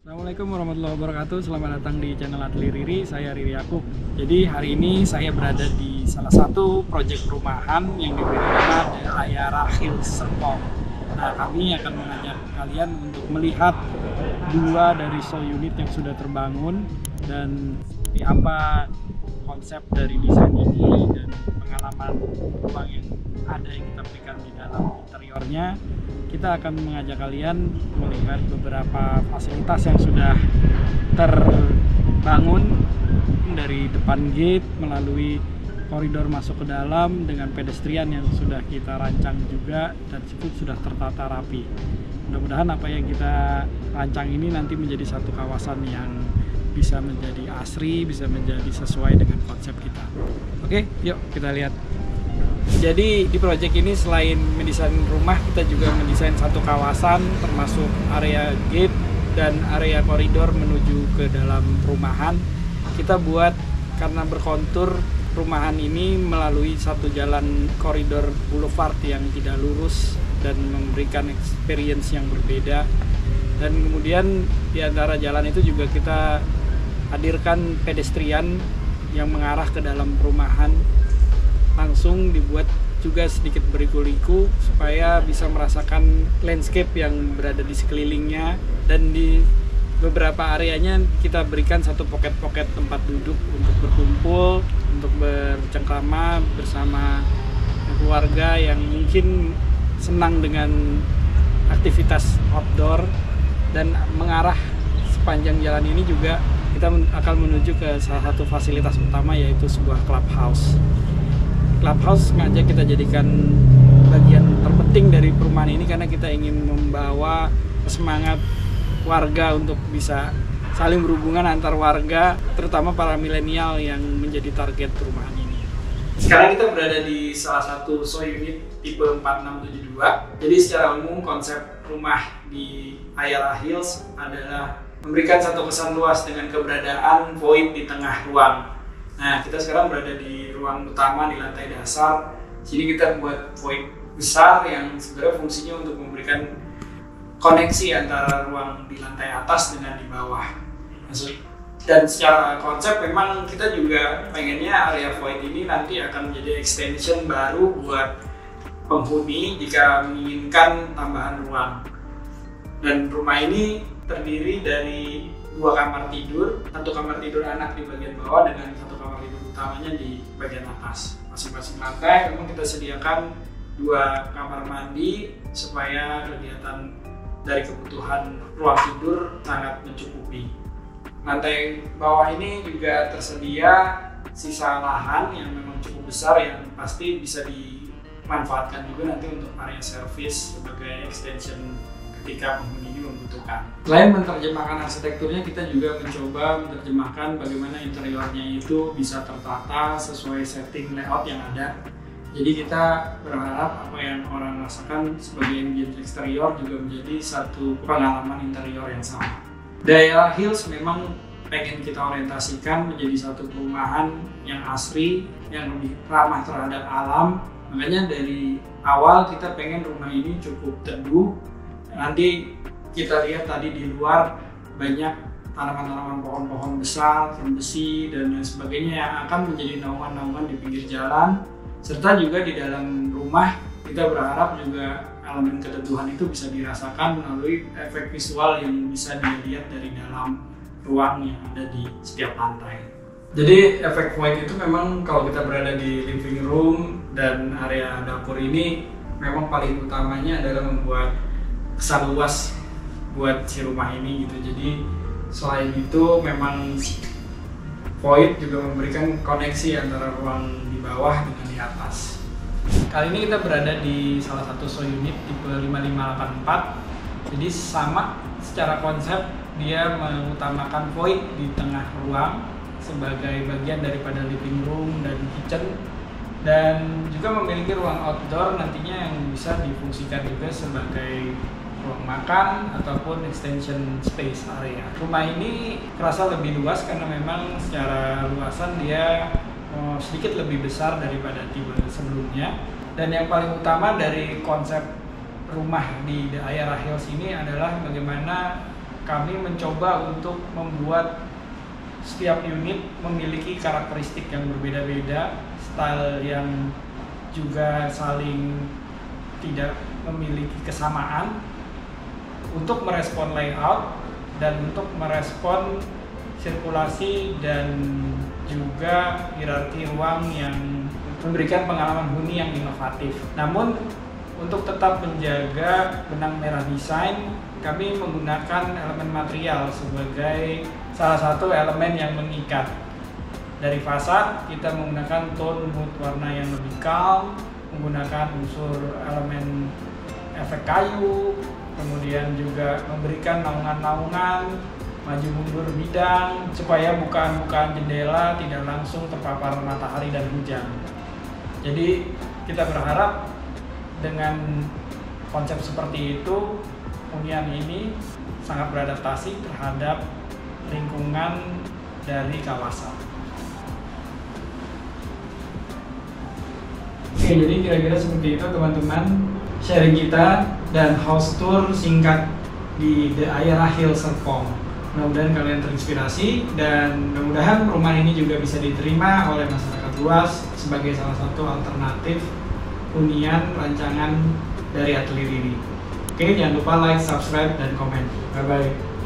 Assalamualaikum warahmatullahi wabarakatuh. Selamat datang di channel Atli Riri. Saya Riri Yakub. Jadi hari ini saya berada di salah satu proyek perumahan yang diberi nama The Ayara Hills Serpong. Nah, kami akan mengajak kalian untuk melihat dua dari show unit yang sudah terbangun dan seperti apa konsep dari desain ini dan pengalaman ruang yang ada yang kita berikan di dalam interiornya. Kita akan mengajak kalian melihat beberapa fasilitas yang sudah terbangun dari depan gate melalui koridor masuk ke dalam dengan pedestrian yang sudah kita rancang juga dan itu sudah tertata rapi. Mudah-mudahan apa yang kita rancang ini nanti menjadi satu kawasan yang bisa menjadi asri, bisa menjadi sesuai dengan konsep kita. Oke, yuk kita lihat. Jadi di proyek ini selain mendesain rumah, kita juga mendesain satu kawasan termasuk area gate dan area koridor menuju ke dalam perumahan. Kita buat karena berkontur perumahan ini melalui satu jalan koridor boulevard yang tidak lurus dan memberikan experience yang berbeda. Dan kemudian di antara jalan itu juga kita hadirkan pedestrian yang mengarah ke dalam perumahan. Langsung dibuat juga sedikit berliku-liku supaya bisa merasakan landscape yang berada di sekelilingnya, dan di beberapa areanya kita berikan satu pocket-pocket tempat duduk untuk berkumpul, untuk bercengkrama bersama keluarga yang mungkin senang dengan aktivitas outdoor. Dan mengarah sepanjang jalan ini juga kita akan menuju ke salah satu fasilitas utama, yaitu sebuah clubhouse. Clubhouse sengaja kita jadikan bagian terpenting dari perumahan ini karena kita ingin membawa semangat warga untuk bisa saling berhubungan antar warga, terutama para milenial yang menjadi target perumahan ini. Sekarang kita berada di salah satu show unit tipe 4672. Jadi secara umum konsep rumah di Ayara Hills adalah memberikan satu kesan luas dengan keberadaan void di tengah ruang. Nah, kita sekarang berada di ruang utama di lantai dasar. Sini kita buat void besar yang sebenarnya fungsinya untuk memberikan koneksi antara ruang di lantai atas dengan di bawah. Dan secara konsep memang kita juga pengennya area void ini nanti akan menjadi extension baru buat penghuni jika menginginkan tambahan ruang. Dan rumah ini terdiri dari dua kamar tidur, satu kamar tidur anak di bagian bawah dengan satu kamar tidur utamanya di bagian atas. Masing-masing lantai memang kita sediakan dua kamar mandi supaya kegiatan dari kebutuhan ruang tidur sangat mencukupi. Lantai bawah ini juga tersedia sisa lahan yang memang cukup besar yang pasti bisa dimanfaatkan juga nanti untuk area service sebagai extension ketika penghuni ini membutuhkan. Selain menerjemahkan arsitekturnya, kita juga mencoba menerjemahkan bagaimana interiornya itu bisa tertata sesuai setting layout yang ada. Jadi kita berharap apa yang orang rasakan sebagai ambient eksterior juga menjadi satu pengalaman interior yang sama. The Ayara Hills memang pengen kita orientasikan menjadi satu perumahan yang asri, yang lebih ramah terhadap alam. Makanya dari awal kita pengen rumah ini cukup teduh. Nanti kita lihat tadi di luar banyak tanaman-tanaman pohon-pohon besar, besi dan lain sebagainya yang akan menjadi naungan-naungan di pinggir jalan. Serta juga di dalam rumah kita berharap juga elemen keteduhan itu bisa dirasakan melalui efek visual yang bisa dilihat dari dalam ruang yang ada di setiap lantai. Jadi efek void itu memang kalau kita berada di living room dan area dapur ini memang paling utamanya adalah membuat kesan luas buat si rumah ini gitu. Jadi selain itu memang void juga memberikan koneksi antara ruang di bawah dengan di atas. Kali ini kita berada di salah satu show unit tipe 5584. Jadi sama secara konsep, dia mengutamakan void di tengah ruang sebagai bagian daripada living room dan kitchen, dan juga memiliki ruang outdoor nantinya yang bisa difungsikan juga sebagai ruang makan ataupun extension space area. Rumah ini terasa lebih luas karena memang secara luasan dia sedikit lebih besar daripada tipe sebelumnya. Dan yang paling utama dari konsep rumah di The Ayara Hills ini adalah bagaimana kami mencoba untuk membuat setiap unit memiliki karakteristik yang berbeda-beda, style yang juga saling tidak memiliki kesamaan untuk merespon layout dan untuk merespon sirkulasi dan juga hierarki ruang yang memberikan pengalaman huni yang inovatif. Namun untuk tetap menjaga benang merah desain, kami menggunakan elemen material sebagai salah satu elemen yang mengikat. Dari fasad kita menggunakan tone mood warna yang lebih calm, menggunakan unsur elemen efek kayu, kemudian juga memberikan naungan-naungan, maju mundur bidang supaya bukaan-bukaan jendela tidak langsung terpapar matahari dan hujan. Jadi kita berharap dengan konsep seperti itu, hunian ini sangat beradaptasi terhadap lingkungan dari kawasan. Oke, jadi kira-kira seperti itu teman-teman sharing kita dan house tour singkat di The Aira Hill Serpong. Mudah-mudahan kalian terinspirasi dan mudah-mudahan perumahan ini juga bisa diterima oleh masyarakat luas sebagai salah satu alternatif hunian rancangan dari Atelier Riri. Oke, jangan lupa like, subscribe, dan komen. Bye-bye.